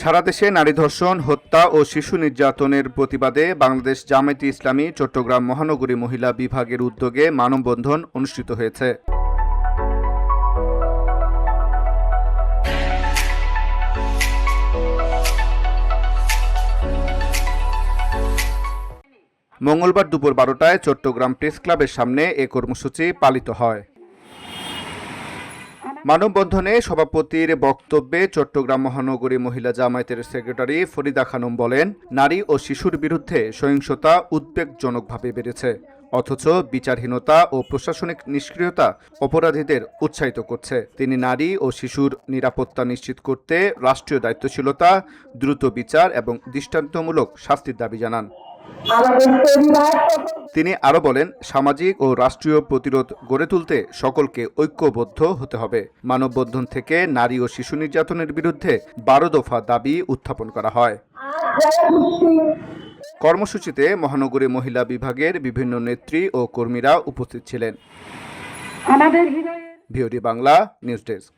সারা দেশে নারী ধর্ষণ, হত্যা ও শিশু নির্যাতনের প্রতিবাদে বাংলাদেশ জামায়াতে ইসলামী চট্টগ্রাম মহানগরী মহিলা বিভাগের উদ্যোগে মানববন্ধন অনুষ্ঠিত হয়েছে। মঙ্গলবার দুপুর 12টায় চট্টগ্রাম প্রেস ক্লাবের সামনে এ কর্মসূচি পালিত হয়। মানববন্ধনে সভাপতির বক্তব্যে চট্টগ্রাম মহানগরী মহিলা জামায়াতের সেক্রেটারি ফরিদা খানম বলেন, নারী ও শিশুর বিরুদ্ধে সহিংসতা উদ্বেগজনকভাবে বেড়েছে, অথচ বিচারহীনতা ও প্রশাসনিক নিষ্ক্রিয়তা অপরাধীদের উৎসাহিত করছে। তিনি নারী ও শিশুর নিরাপত্তা নিশ্চিত করতে রাষ্ট্রীয় দায়িত্বশীলতা, দ্রুত বিচার এবং দৃষ্টান্তমূলক শাস্তির দাবি জানান। তিনি আরও বলেন, সামাজিক ও রাষ্ট্রীয় প্রতিরোধ গড়ে তুলতে সকলকে ঐক্যবদ্ধ হতে হবে। মানববন্ধন থেকে নারী ও শিশু নির্যাতনের বিরুদ্ধে 12 দফা দাবি উত্থাপন করা হয়। কর্মসূচিতে মহানগরী মহিলা বিভাগের বিভিন্ন নেত্রী ও কর্মীরা উপস্থিত ছিলেন। VOD Bangla news desk.